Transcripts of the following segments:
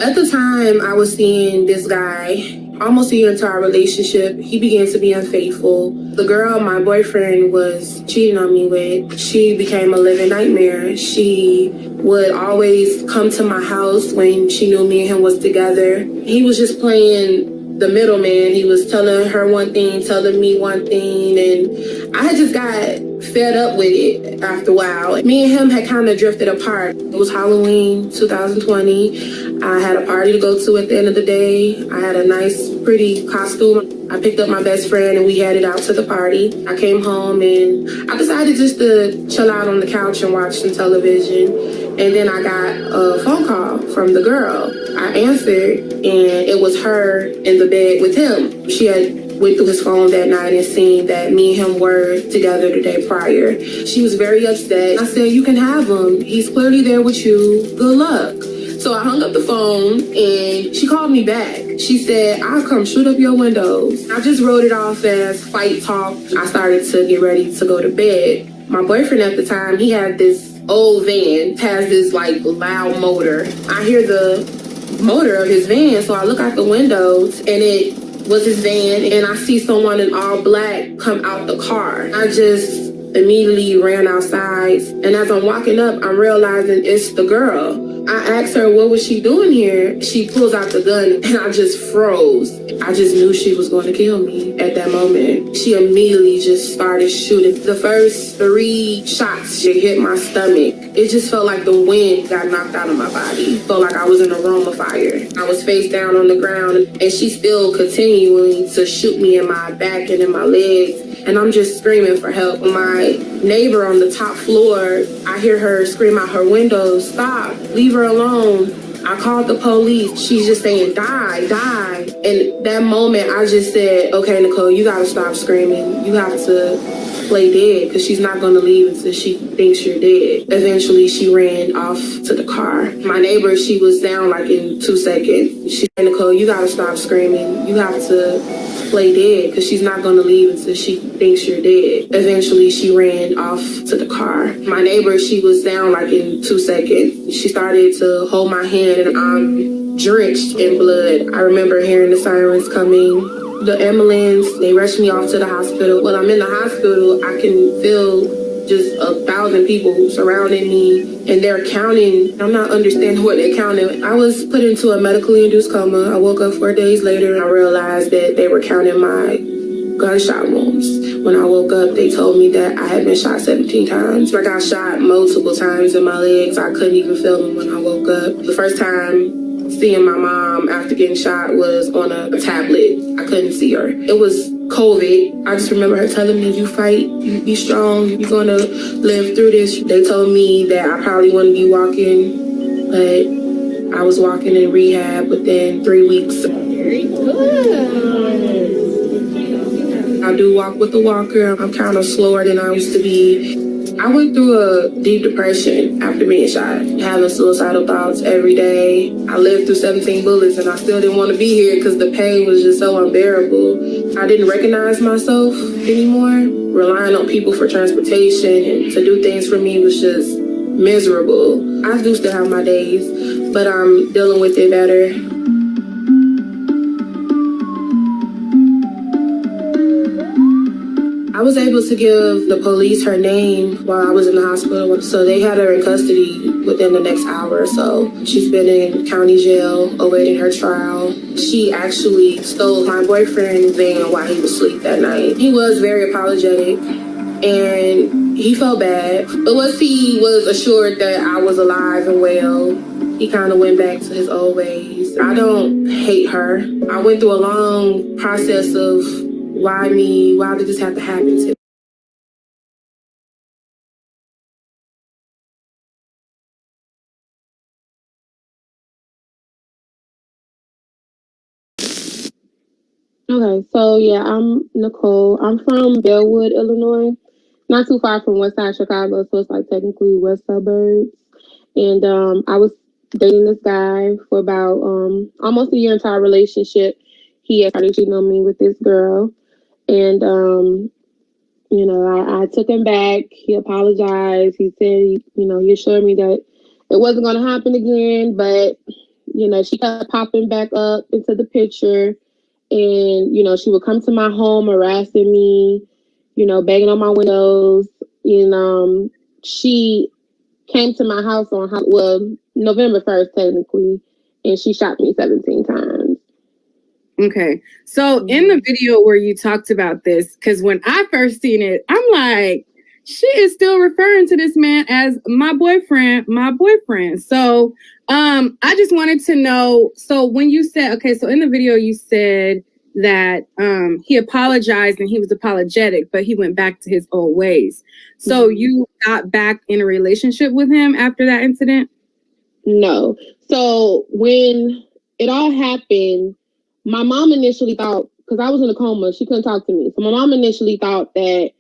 At the time, I was seeing this guy almost a year into our relationship. He began to be unfaithful. The girl my boyfriend was cheating on me with, she became a living nightmare. She would always come to my house when she knew me and him was together. He was just playing the middleman. He was telling her one thing, telling me one thing, and I had just got fed up with it after a while. Me and him had kind of drifted apart. It was Halloween 2020. I had a party to go to at the end of the day. I had a nice, pretty costume. I picked up my best friend and we headed out to the party. I came home and I decided just to chill out on the couch and watch some television. And then I got a phone call from the girl. I answered and it was her in the bed with him. She had went through his phone that night and seen that me and him were together the day prior. She was very upset. I said, you can have him. He's clearly there with you. Good luck. So I hung up the phone and she called me back. She said, I'll come shoot up your windows. I just wrote it off as fight talk. I started to get ready to go to bed. My boyfriend at the time, he had this old van, has this like loud motor. I hear the motor of his van, so I look out the windows and it was his van, and I see someone in all black come out the car. I just immediately ran outside, and as I'm walking up, I'm realizing it's the girl. I asked her, what was she doing here? She pulls out the gun, and I just froze. I just knew she was going to kill me at that moment. She immediately just started shooting. The first 3 shots, she hit my stomach. It just felt like the wind got knocked out of my body. Felt like I was in a room of fire. I was face down on the ground, and she still continuing to shoot me in my back and in my legs. And I'm just screaming for help. My neighbor on the top floor, I hear her scream out her window, stop, leave her alone. I called the police. She's just saying, die, die. And that moment, I just said, okay, Nicole, you gotta stop screaming. You have to play dead because she's not gonna leave until she thinks you're dead. Eventually, she ran off to the car. My neighbor, she was down like in 2 seconds. She said, Nicole, you gotta stop screaming. You have to play dead because she's not gonna leave until she thinks you're dead. Eventually, she ran off to the car. My neighbor, she was down like in 2 seconds. She started to hold my hand and I'm drenched in blood. I remember hearing the sirens coming. The ambulance, they rushed me off to the hospital. When I'm in the hospital, I can feel just 1,000 people surrounding me and they're counting. I'm not understanding what they're counting. I was put into a medically induced coma. I woke up 4 days later and I realized that they were counting my gunshot wounds. When I woke up, they told me that I had been shot 17 times. I got shot multiple times in my legs. I couldn't even feel them when I woke up. The first time seeing my mom after getting shot was on a tablet. I couldn't see her. It was COVID. I just remember her telling me, you fight, you be strong, you're gonna live through this. They told me that I probably wouldn't be walking, but I was walking in rehab within 3 weeks. Very good. I do walk with a walker. I'm kind of slower than I used to be. I went through a deep depression after being shot, having suicidal thoughts every day. I lived through 17 bullets and I still didn't want to be here because the pain was just so unbearable. I didn't recognize myself anymore. Relying on people for transportation and to do things for me was just miserable. I do still have my days, but I'm dealing with it better. I was able to give the police her name while I was in the hospital, so they had her in custody within the next hour or so. She's been in county jail awaiting her trial. She actually stole my boyfriend's van while he was asleep that night. He was very apologetic and he felt bad, but once he was assured that I was alive and well, he kind of went back to his old ways. I don't hate her. I went through a long process of why me? Why did this have to happen to me? Okay, so yeah, I'm Nicole. I'm from Bellwood, Illinois, not too far from West Side Chicago, so it's like technically West Suburbs. And I was dating this guy for about almost a year into our relationship. He had started cheating on me with this girl, and I took him back. He apologized. He said, he assured me that it wasn't going to happen again, but she kept popping back up into the picture. And, she would come to my home harassing me, banging on my windows. And she came to my house on, November 1st, technically, and she shot me 17 times. Okay. So in the video where you talked about this, because when I first seen it, I'm like, she is still referring to this man as my boyfriend. So I just wanted to know, so when you said, okay, so in the video you said that he apologized and he was apologetic, but he went back to his old ways. So you got back in a relationship with him after that incident? No. So when it all happened, my mom initially thought, because I was in a coma, she couldn't talk to me. So my mom initially thought that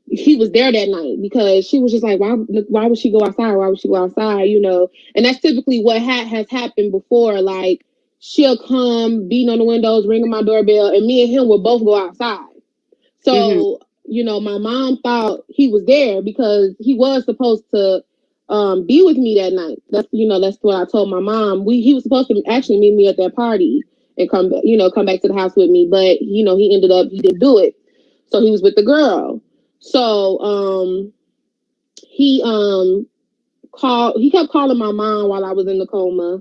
he was there that night, because she was just like, why would she go outside? Why would she go outside? And that's typically what has happened before. Like, she'll come beating on the windows, ringing my doorbell, and me and him will both go outside. So, my mom thought he was there because he was supposed to be with me that night. That's what I told my mom. He was supposed to actually meet me at that party and come back to the house with me, but he didn't do it. So he was with the girl. So he kept calling my mom while I was in the coma.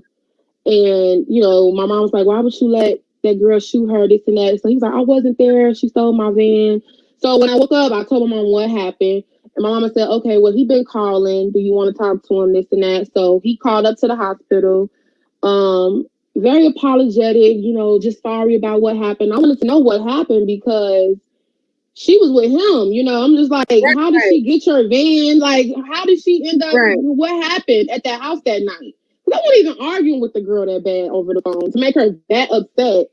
And, my mom was like, why would you let that girl shoot her, this and that? So he was like, I wasn't there. She stole my van. So when I woke up, I told my mom what happened. And my mama said, okay, well, he been calling. Do you want to talk to him, this and that? So he called up to the hospital. Very apologetic, just sorry about what happened. I wanted to know what happened because she was with him, I'm just like, how did she get your van? Like, how did she end up? Right. What happened at that house that night? Because I wasn't even arguing with the girl that bad over the phone to make her that upset.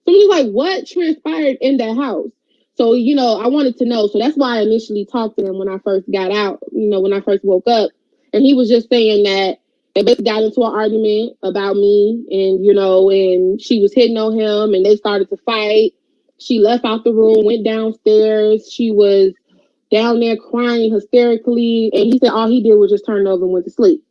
So I'm just like, what transpired in that house? So, I wanted to know. So that's why I initially talked to him when I first got out, when I first woke up. And he was just saying that they basically got into an argument about me, and, and she was hitting on him, and they started to fight. She left out the room, went downstairs. She was down there crying hysterically. And he said all he did was just turn over and went to sleep.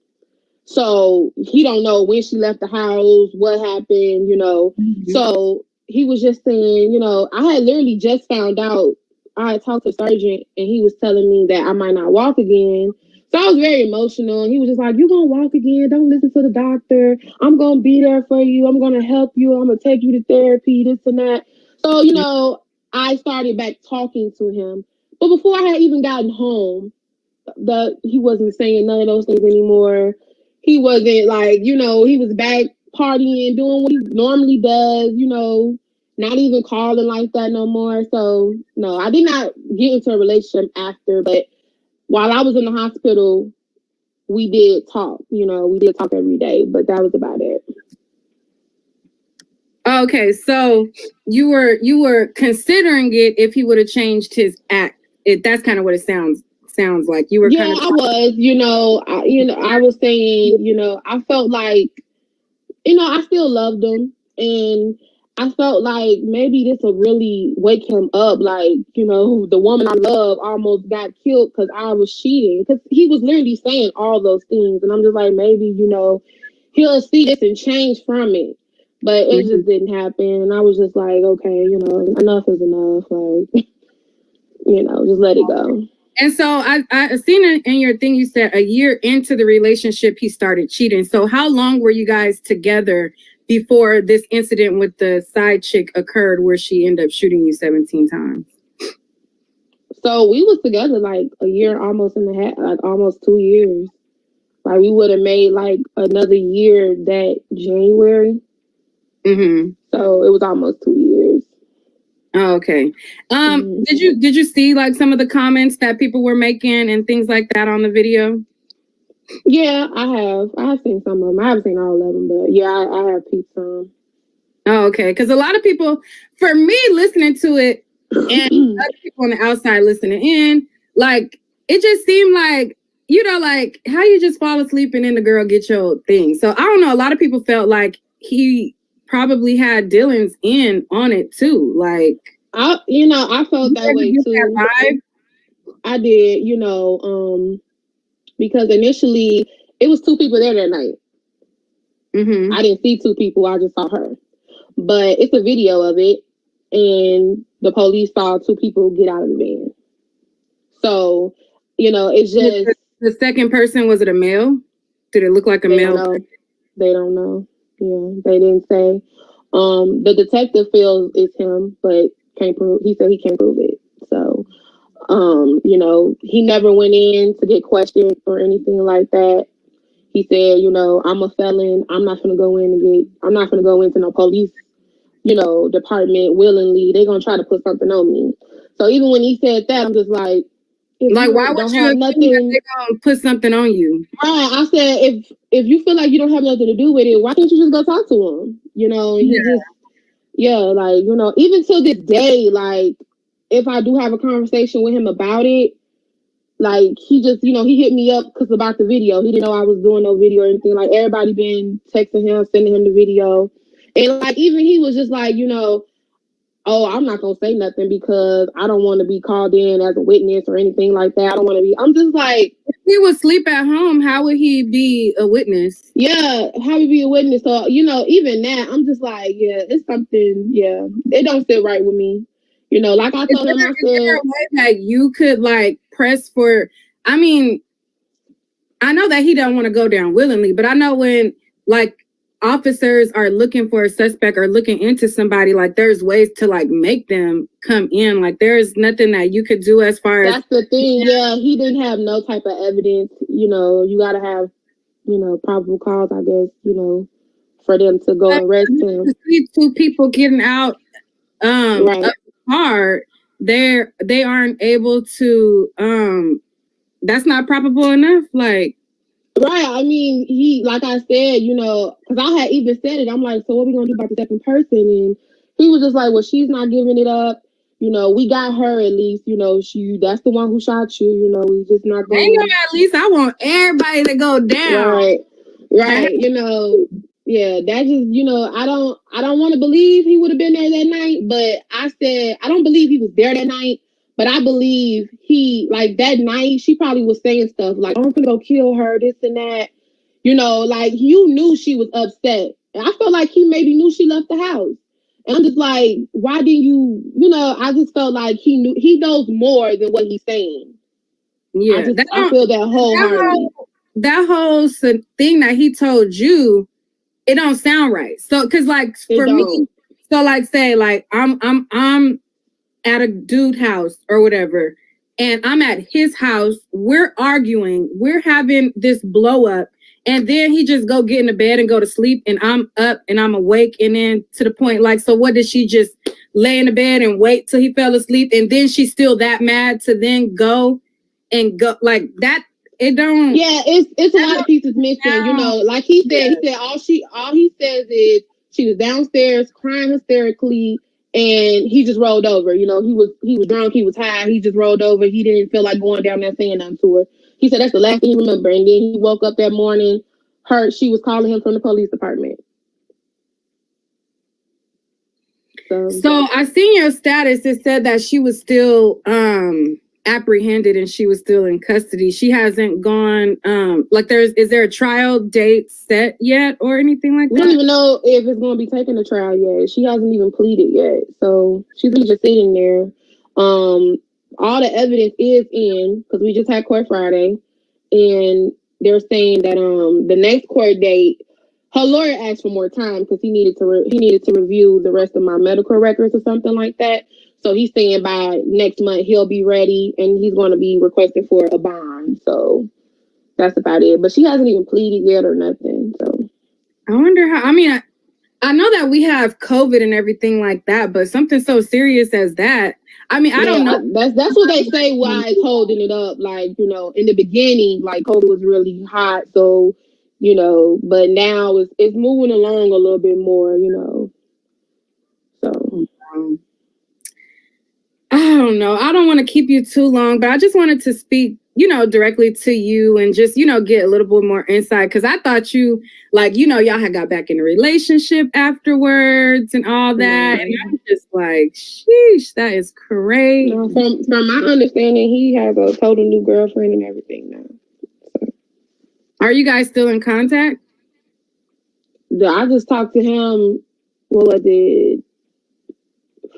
So he don't know when she left the house, what happened, Mm-hmm. So he was just saying, I had literally just found out. I had talked to the surgeon, and he was telling me that I might not walk again. So I was very emotional. He was just like, you're going to walk again. Don't listen to the doctor. I'm going to be there for you. I'm going to help you. I'm going to take you to therapy, this and that. So, I started back talking to him. But before I had even gotten home, he wasn't saying none of those things anymore. He wasn't like, he was back partying, doing what he normally does, not even calling like that no more. So, no, I did not get into a relationship after. But while I was in the hospital, we did talk, we did talk every day. But that was about it. Okay, so you were considering it if he would have changed his act. That's kind of what it sounds like. You were kind of. I was, I was saying, I felt like, I still loved him, and I felt like maybe this will really wake him up. Like, the woman I love almost got killed because I was cheating. Because he was literally saying all those things, and I'm just like, maybe he'll see this and change from it. But it just didn't happen. And I was just like, okay, enough is enough. Like, just let it go. And so I seen in your thing, you said a year into the relationship, he started cheating. So how long were you guys together before this incident with the side chick occurred where she ended up shooting you 17 times? So we was together like a year, almost in the half, like almost 2 years. Like we would have made like another year that January. Mm-hmm. So it was almost 2 years. Oh, okay. Did you see like some of the comments that people were making and things like that on the video? Yeah, I have seen some of them. I haven't seen all of them, but yeah, I have peeped some. Oh, okay. Because a lot of people, for me, listening to it and other people on the outside listening in, like it just seemed like, like how you just fall asleep and then the girl get your thing. So I don't know. A lot of people felt like he probably had Dylan's in on it too. Like I felt that way too. That I did, because initially it was 2 people there that night. Mm-hmm. I didn't see two people. I just saw her. But it's a video of it, and the police saw two people get out of the van. So, it's just The second person, was it a male? Did it look like a they male? don't know. They don't know. Yeah, they didn't say. The detective feels it's him, but can't prove. He said he can't prove it. So, he never went in to get questioned or anything like that. He said, I'm a felon. I'm not gonna go into no police, department willingly. They're gonna try to put something on me. So even when he said that, I'm just like, if Like, you why would don't you have assume that nothing, they're gonna put something on you? right? I said, if you feel like you don't have nothing to do with it, why can't you just go talk to him? And he just, like, even to this day, like, if I do have a conversation with him about it, like, he just, he hit me up because about the video. He didn't know I was doing no video or anything. Like, everybody been texting him, sending him the video. And, like, even he was just like, oh, I'm not going to say nothing because I don't want to be called in as a witness or anything like that. I'm just like. If he would sleep at home, how would he be a witness? Yeah, how would he be a witness? So, even that, I'm just like, yeah, it's something, yeah, it don't sit right with me. Like I told him, I said. Is there a way that you could, like, press for, I mean, I know that he don't want to go down willingly, but I know when, like, officers are looking for a suspect or looking into somebody, like, there's ways to, like, make them come in. Like, there's nothing that you could do as far as. That's the thing. Yeah, he didn't have no type of evidence. You got to have, probable cause, I guess, for them to go arrest him. To see two people getting out right. of the car, they aren't able to, that's not probable enough. Like, right. I mean, he, like I said, because I had even said it. I'm like, so what are we gonna do about the second person? And he was just like, well, she's not giving it up. We got her at least. That's the one who shot you. We just not going. At least I want everybody to go down. Right. Yeah, that just, I don't want to believe he would have been there that night, but I said, I don't believe he was there that night, but I believe he, like, that night, she probably was saying stuff like, I'm gonna go kill her, this and that. Like, you knew she was upset. And I felt like he maybe knew she left the house. And I'm just like, why didn't you, I just felt like he knows more than what he's saying. Yeah, I feel that wholeheartedly. That whole thing that he told you, it don't sound right. So, cause like for me, so like say like I'm at a dude house or whatever, and I'm at his house. We're arguing. We're having this blow up. And then he just go get in the bed and go to sleep. And I'm up and I'm awake. And then to the point, like, so what did she just lay in the bed and wait till he fell asleep? And then she's still that mad to then go like that. It don't. Yeah, it's a lot of pieces missing. Like he said, all he says is she was downstairs crying hysterically. And he just rolled over. He was drunk. He was high. He just rolled over. He didn't feel like going down there saying nothing to her. He said that's the last thing he remember. And then he woke up that morning, she was calling him from the police department. So I seen your status. It said that she was still apprehended and she was still in custody. She hasn't gone. Is there a trial date set yet or anything like that? We don't even know if it's going to be taken to trial yet. She hasn't even pleaded yet, so she's just sitting there. All the evidence is in because we just had court Friday, and they're saying that the next court date, her lawyer asked for more time because he needed to review the rest of my medical records or something like that. So he's saying by next month he'll be ready and he's going to be requesting for a bond. So that's about it. But she hasn't even pleaded yet or nothing. So I wonder how. I mean, I know that we have COVID and everything like that, but something so serious as that. I mean, I don't know. That's what they say. Why it's holding it up? Like, in the beginning, like COVID was really hot, so but now it's moving along a little bit more, So I don't know. I don't want to keep you too long, but I just wanted to speak, directly to you and just, get a little bit more insight. Cause I thought you y'all had got back in a relationship afterwards and all that. And I'm just like, sheesh, that is crazy. From my understanding, he has a total new girlfriend and everything now. So. Are you guys still in contact? I just talked to him. What was it?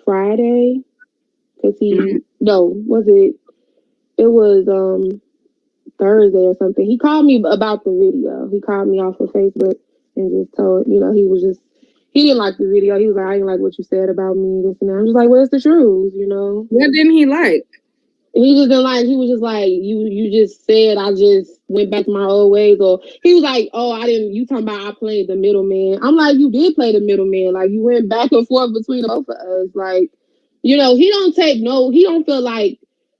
Friday? Cause was it? It was Thursday or something. He called me about the video. He called me off of Facebook and just told, he didn't like the video. He was like, I didn't like what you said about me, this and that. I'm just like, where's the truth, What didn't he like? He just didn't like, he was just like, you just said I just went back to my old ways. Or he was like, oh, you talking about I played the middleman. I'm like, you did play the middleman. Like, you went back and forth between both of us. Like, he don't feel like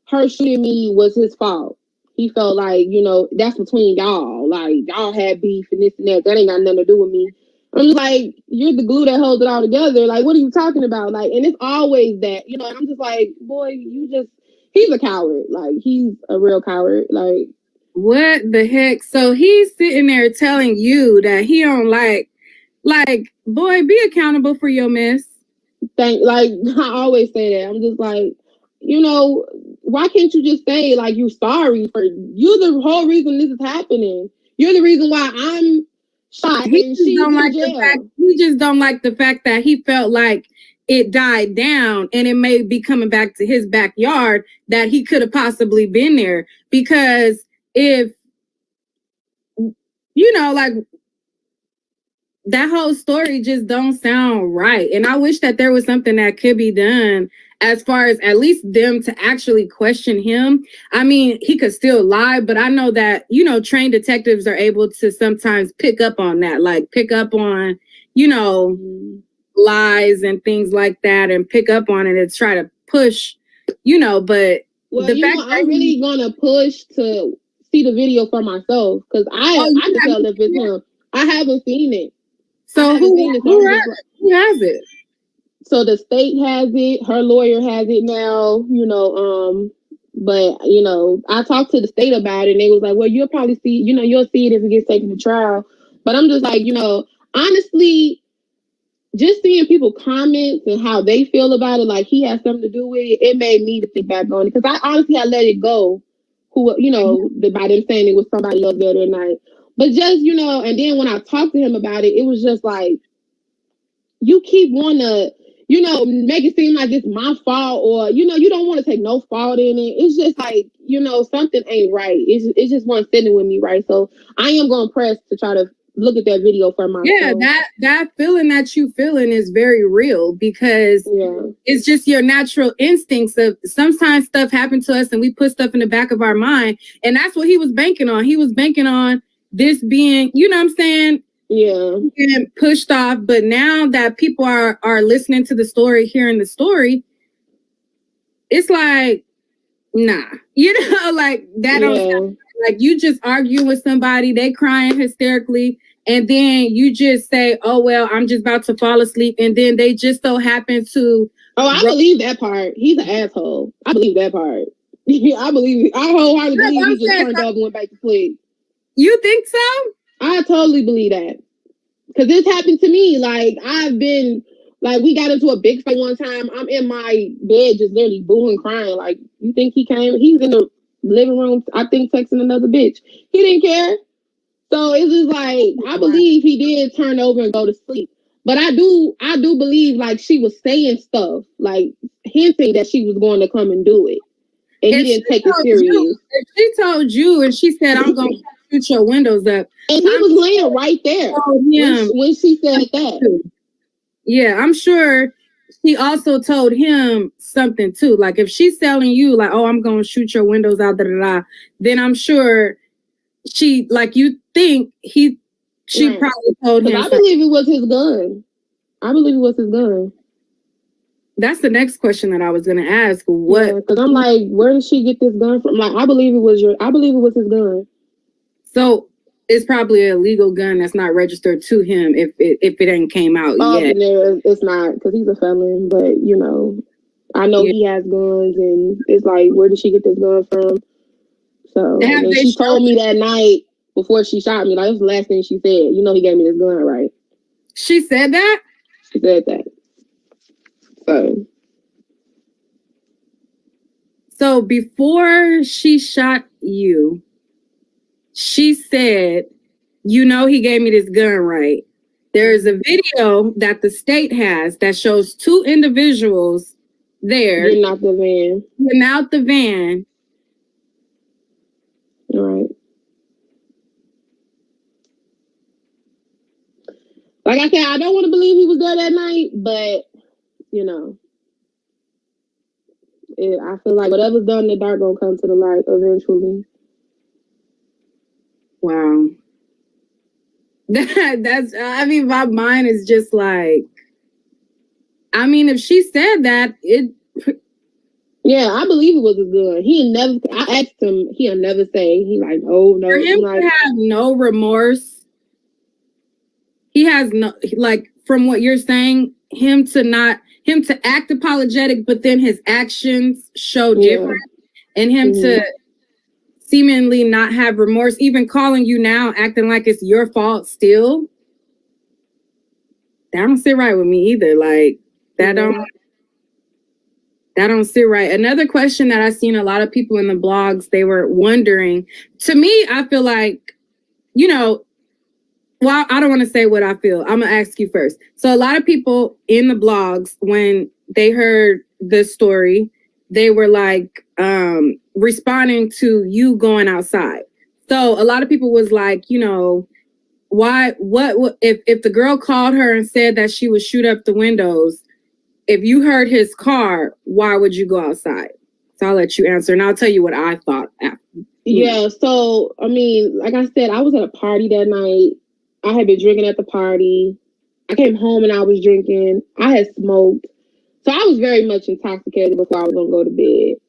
her shooting me was his fault. He felt like, that's between y'all. Like, y'all had beef and this and that. That ain't got nothing to do with me. I'm just like, you're the glue that holds it all together. Like, what are you talking about? Like, and it's always that, and I'm just like, boy, he's a coward. Like, he's a real coward. Like, what the heck? So he's sitting there telling you that he don't like, boy, be accountable for your mess. I always say that. I'm just like, why can't you just say like you're sorry for you're the whole reason this is happening. You're the reason why I'm shot and she's in jail. He just don't like the fact that he felt like it died down and it may be coming back to his backyard, that he could have possibly been there. Because if, like, that whole story just don't sound right. And I wish that there was something that could be done as far as at least them to actually question him. I mean, he could still lie, but I know that, trained detectives are able to sometimes pick up on that, like pick up on, lies and things like that, and pick up on it and try to push, but I'm really gonna push to see the video for myself, because I can tell if it's him. I haven't seen it. So who has it? So the state has it. Her lawyer has it now. But I talked to the state about it, and they was like, "Well, you'll probably see. You'll see it if it gets taken to trial." But I'm just like, honestly, just seeing people comments and how they feel about it, like he has something to do with it, it made me to think back on it, because I honestly had let it go. By them saying it was somebody else the other night. But just, and then when I talked to him about it, it was just like, you keep wanting to, make it seem like it's my fault, or, you don't want to take no fault in it. It's just like, something ain't right. It just wasn't sitting with me right. So I am going to press to try to look at that video for myself. Yeah, that feeling that you feeling is very real, because it's just your natural instincts of sometimes stuff happened to us and we put stuff in the back of our mind. And that's what he was banking on. He was banking on this being, you know what I'm saying? Yeah. Being pushed off. But now that people are listening to the story, hearing the story, it's like, nah, like that don't sound like you just arguing with somebody, they crying hysterically, and then you just say, oh, well, I'm just about to fall asleep. And then they just so happen to. Oh, I believe that part. He's an asshole. I believe that part. I wholeheartedly believe he just turned up and went back to sleep. You think so? I totally believe that. Because this happened to me. Like, I've been, like, we got into a big fight one time. I'm in my bed just literally booing, crying. Like, you think he came? He's in the living room, I think, texting another bitch. He didn't care. So it's just like, I believe he did turn over and go to sleep. But I do believe, like, she was saying stuff, like, hinting that she was going to come and do it. And he didn't take it serious. If she told you and she said, I'm going to shoot your windows up. And he was laying right there when she said that. Yeah, I'm sure she also told him something too. Like, if she's telling you, like, oh, I'm going to shoot your windows out, then I'm sure she, like, you think she probably told him. I believe it was his gun. That's the next question that I was going to ask. What? Because I'm like, where did she get this gun from? Like, I believe it was his gun. So it's probably a legal gun that's not registered to him if it ain't came out yet. It's not, because he's a felon. But I know he has guns, and it's like, where did she get this gun from? So and she told me that night before she shot me. Like, that was the last thing she said. He gave me this gun, right? She said that. She said that. So before she shot you, she said, he gave me this gun, right? There's a video that the state has that shows two individuals there getting out the van. Getting out the van. All right. Like I said, I don't want to believe he was there that night, but you know, I feel like whatever's done in the dark gonna come to the light eventually. Wow. That's, I mean, my mind is just like, I mean, if she said that, yeah, I believe it was a gun. I asked him, he'll never say. He like, no. For him to have no remorse, he has no, like, from what you're saying, him to act apologetic, but then his actions show different, and him to seemingly not have remorse, even calling you now, acting like it's your fault still. That don't sit right with me either. Like, that don't sit right. Another question that I've seen a lot of people in the blogs, they were wondering, to me, I feel like, you know, well, I don't want to say what I feel. I'm going to ask you first. So a lot of people in the blogs, when they heard the story, they were like responding to you going outside. So a lot of people was like, you know, what if the girl called her and said that she would shoot up the windows, if you heard his car, why would you go outside? So I'll let you answer, and I'll tell you what I thought after. Yeah, so, I mean, like I said, I was at a party that night. I had been drinking at the party. I came home and I was drinking. I had smoked. So I was very much intoxicated before I was going to go to bed.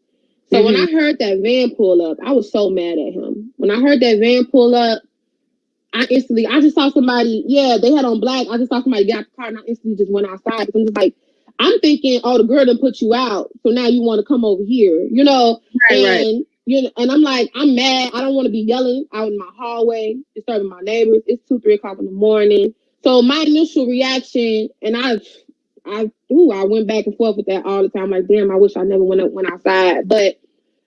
So when I heard that van pull up, I was so mad at him. When I heard that van pull up, I just saw somebody, they had on black. I just saw somebody get out the car and I instantly just went outside. Because I'm just like, I'm thinking, oh, the girl done put you out. So now you want to come over here, you know? Right. You know, and I'm like, I'm mad. I don't want to be yelling out in my hallway, disturbing my neighbors. It's 2-3 o'clock in the morning. So my initial reaction, and I went back and forth with that all the time. Like, damn, I wish I never went outside. But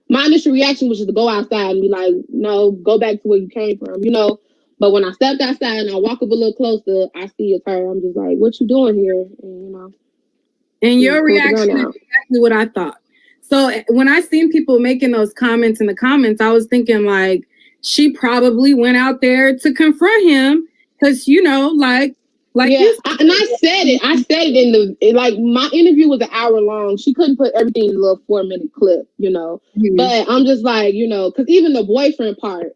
my initial reaction was just to go outside and be like, no, go back to where you came from, you know? But when I stepped outside and I walk up a little closer, I see it's her. I'm just like, what you doing here? And, you know. And your reaction is exactly what I thought. So when I seen people making those comments in the comments, I was thinking like, she probably went out there to confront him because, you know, like yeah, and I said it. I said it like my interview was an hour long. She couldn't put everything in a little 4-minute clip, you know. But I'm just like, you know, because even the boyfriend part,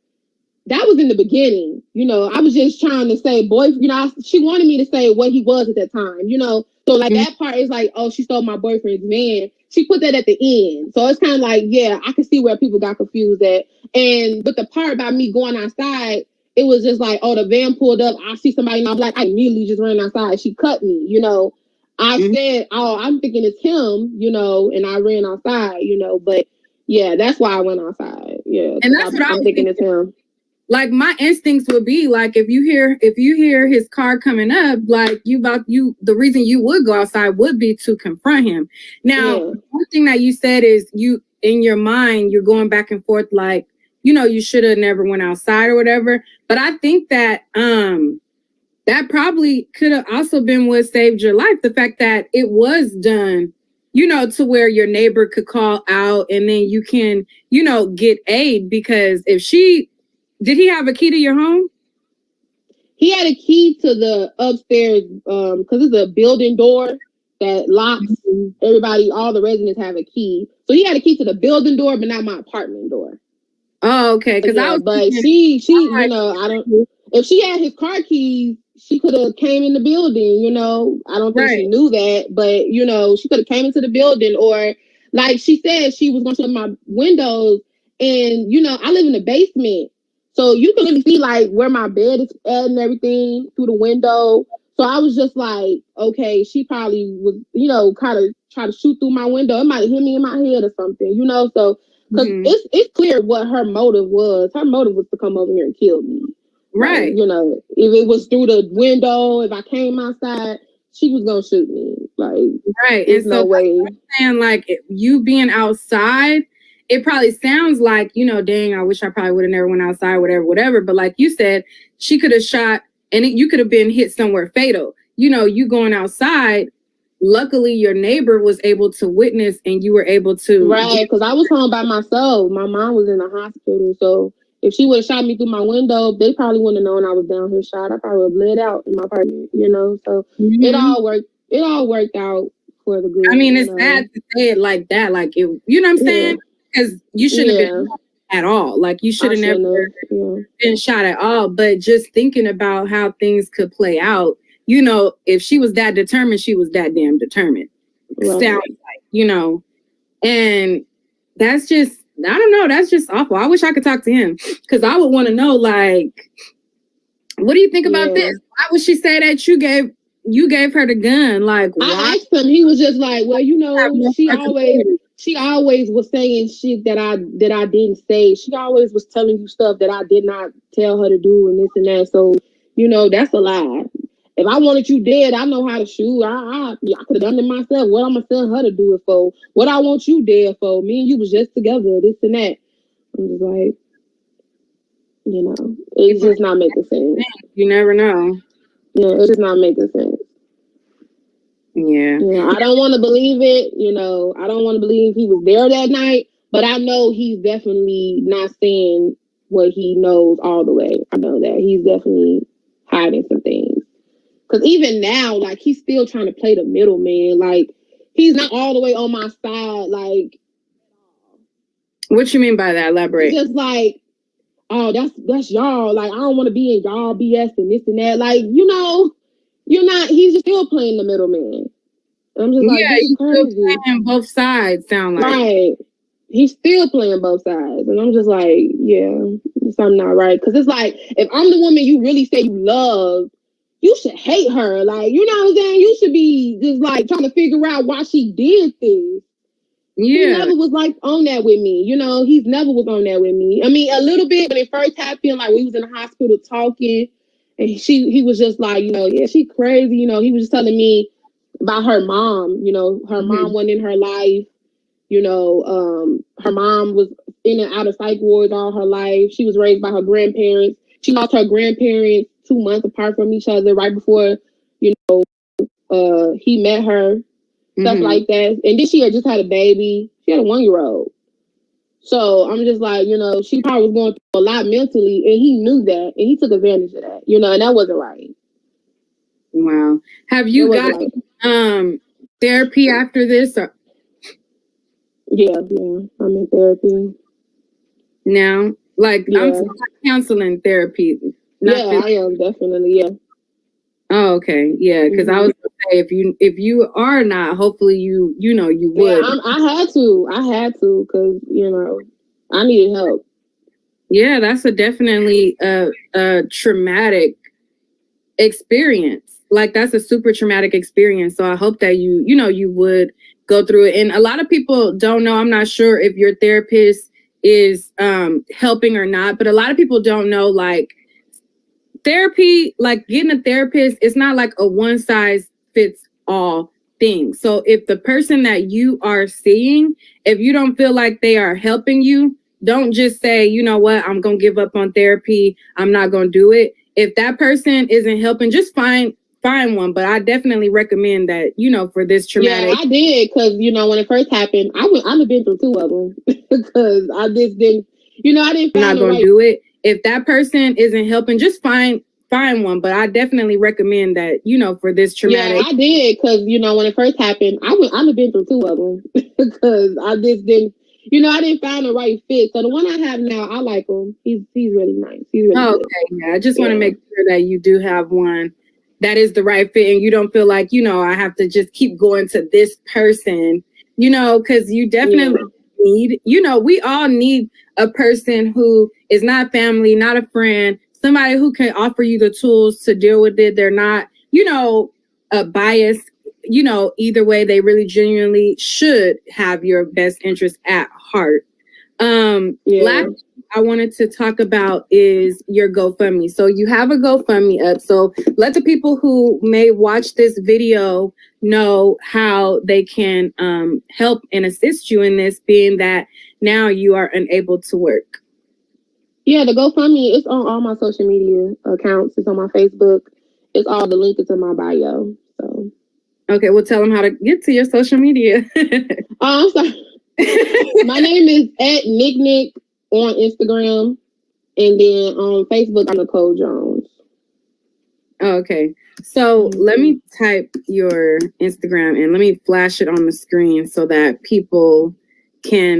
that was in the beginning, you know. I was just trying to say boyfriend, you know, she wanted me to say what he was at that time, you know. So like that part is like, oh, she stole my boyfriend's man. She put that at the end. So it's kind of like, yeah, I can see where people got confused at. But the part about me going outside, it was just like, oh, the van pulled up. I see somebody and I'm like, I immediately just ran outside. She cut me, you know. I said, oh, I'm thinking it's him, you know, and I ran outside, you know. But yeah, that's why I went outside. Yeah, and that's what I'm thinking it's him. Like my instincts would be like, if you hear his car coming up, like the reason you would go outside would be to confront him. Now, one thing that you said is you, in your mind, you're going back and forth like, you know, you should have never went outside or whatever. But I think that that probably could have also been what saved your life. The fact that it was done, you know, to where your neighbor could call out and then you can, you know, get aid. Because did he have a key to your home? He had a key to the upstairs, because it's a building door that locks. Everybody, all the residents have a key. So he had a key to the building door, but not my apartment door. Oh, okay. Because she, you know, I don't. If she had his car keys, she could have came in the building. You know, I don't think she knew that, but you know, she could have came into the building, or like she said, she was going to shut my windows, and you know, I live in the basement. So you can really see like where my bed is at and everything through the window. So I was just like, okay, she probably was, you know, kind of try to shoot through my window. It might hit me in my head or something, you know. So because it's clear what her motive was. Her motive was to come over here and kill me. Right. Like, you know, if it was through the window, if I came outside, she was gonna shoot me. Like, right. There's no way. And like you being outside, it probably sounds like, you know, dang, I wish I probably would have never went outside, whatever. But like you said, she could have shot and you could have been hit somewhere fatal. You know, you going outside. Luckily, your neighbor was able to witness, and you were able to. Right, because I was home by myself. My mom was in the hospital, so if she would have shot me through my window, they probably wouldn't have known I was down here shot. I probably would have bled out in my apartment, you know. So it all worked. It all worked out for the good. I mean, it's sad to say it like that. Like, it, you know what I'm saying? Because you shouldn't have been at all. Like, you should have never been shot at all. But just thinking about how things could play out, you know, if she was that determined, she was that damn determined. Sounds like, you know, and that's just, I don't know, that's just awful. I wish I could talk to him, because I would want to know, like, what do you think about this? Why would she say that you gave her the gun? Like, why? I asked him. He was just like, well, you know, she always was saying shit that I didn't say. She always was telling you stuff that I did not tell her to do and this and that. So, you know, that's a lie. If I wanted you dead, I know how to shoot. I could have done it myself. What I'm gonna tell her to do it for? What I want you dead for? Me and you was just together, this and that. I'm just like, you know, it's just not making sense. You never know. Yeah, it's just not making sense. Yeah. I don't want to believe it. You know, I don't want to believe he was there that night, but I know he's definitely not saying what he knows all the way. I know that he's definitely hiding some things. Because even now, like, he's still trying to play the middleman. Like, he's not all the way on my side. Like, what you mean by that? Elaborate. Just like, oh, that's y'all. Like, I don't want to be in y'all BS and this and that. Like, you know, you're not. He's still playing the middleman. I'm just like, this is crazy. Still playing both sides. Sound like right. He's still playing both sides, and I'm just like, yeah, something not right. Because it's like, if I'm the woman you really say you love, you should hate her. Like, you know what I'm saying? You should be just like trying to figure out why she did this. Yeah. He never was like on that with me. You know, he's never was on that with me. I mean, a little bit when it first happened, like we was in the hospital talking, and he was just like, you know, yeah, she crazy. You know, he was just telling me about her mom. You know, her mom wasn't in her life. You know, her mom was in and out of psych wards all her life. She was raised by her grandparents. She lost her grandparents 2 months apart from each other, right before, you know, he met her, stuff like that. And then she had just had a baby. She had a 1-year-old. So I'm just like, you know, she probably was going through a lot mentally, and he knew that, and he took advantage of that, you know, and that wasn't right. Wow. Have you got therapy after this? Or? Yeah, I'm in therapy. Now? Like, I'm counseling therapy. I am, definitely, Oh, okay. Yeah, because I was gonna say, if you are not, hopefully you know you would. Yeah, I had to, because, you know, I needed help. Yeah, that's definitely a traumatic experience. Like, that's a super traumatic experience. So I hope that you would go through it. And a lot of people don't know. I'm not sure if your therapist is helping or not, but a lot of people don't know, like, therapy, like getting a therapist, it's not like a one size fits all thing. So if the person that you are seeing, if you don't feel like they are helping you, don't just say, you know what, I'm going to give up on therapy. I'm not going to do it. If that person isn't helping, just find one. But I definitely recommend that, you know, for this traumatic. Yeah, I did. Because, you know, when it first happened, I've been through 2 of them because I just didn't, you know, I didn't find I'm not going to do it. If that person isn't helping, just find one. But I definitely recommend that, you know, for this traumatic. Yeah, I did. Because, you know, when it first happened, I've been through 2 of them because I just didn't, you know, I didn't find the right fit. So the one I have now, I like him. He's really nice. He's really good. Okay. Yeah, I just want to make sure that you do have one that is the right fit, and you don't feel like, you know, I have to just keep going to this person, you know, because you definitely need, you know, we all need a person who is not family, not a friend, somebody who can offer you the tools to deal with it. They're not, you know, biased, you know, either way, they really genuinely should have your best interest at heart. Last I wanted to talk about is your GoFundMe. So you have a GoFundMe up. So let the people who may watch this video know how they can help and assist you in this, being that now you are unable to work. Yeah, the GoFundMe, it's on all my social media accounts. It's on my Facebook. It's all the link is in my bio. So Okay, well, tell them how to get to your social media. I'm sorry. My name is at Nique on Instagram, and then on Facebook I'm Nicole Jones. Okay, so let me type your Instagram and let me flash it on the screen so that people can,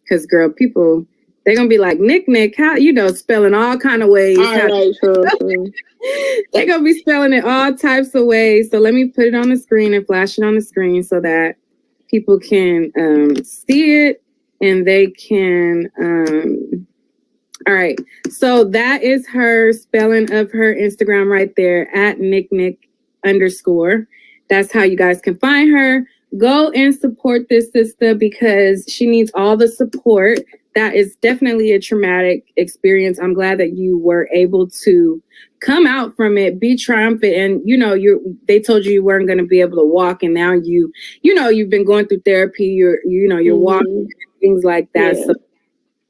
because girl, people, they're gonna be like, Nique, how, spelling all kind of ways. All right, true. They're gonna be spelling it all types of ways. So let me put it on the screen and flash it on the screen so that people can see it and they can. All right. So that is her spelling of her Instagram right there at Nique_. That's how you guys can find her. Go and support this sister because she needs all the support. That is definitely a traumatic experience. I'm glad that you were able to come out from it, be triumphant, and they told you weren't going to be able to walk, and now you've been going through therapy. You're walking, things like that. Yeah. So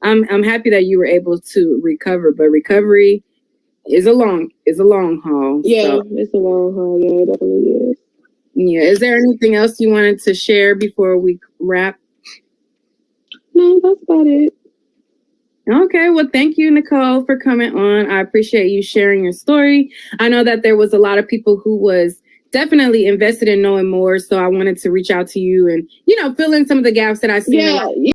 I'm happy that you were able to recover, but recovery is a long haul. Yeah, so. It's a long haul. Yeah, it definitely is. Yeah. Is there anything else you wanted to share before we wrap? No, that's about it. Okay, well, thank you, Nicole, for coming on. I appreciate you sharing your story. I know that there was a lot of people who was definitely invested in knowing more, so I wanted to reach out to you and, fill in some of the gaps that I see. Yeah,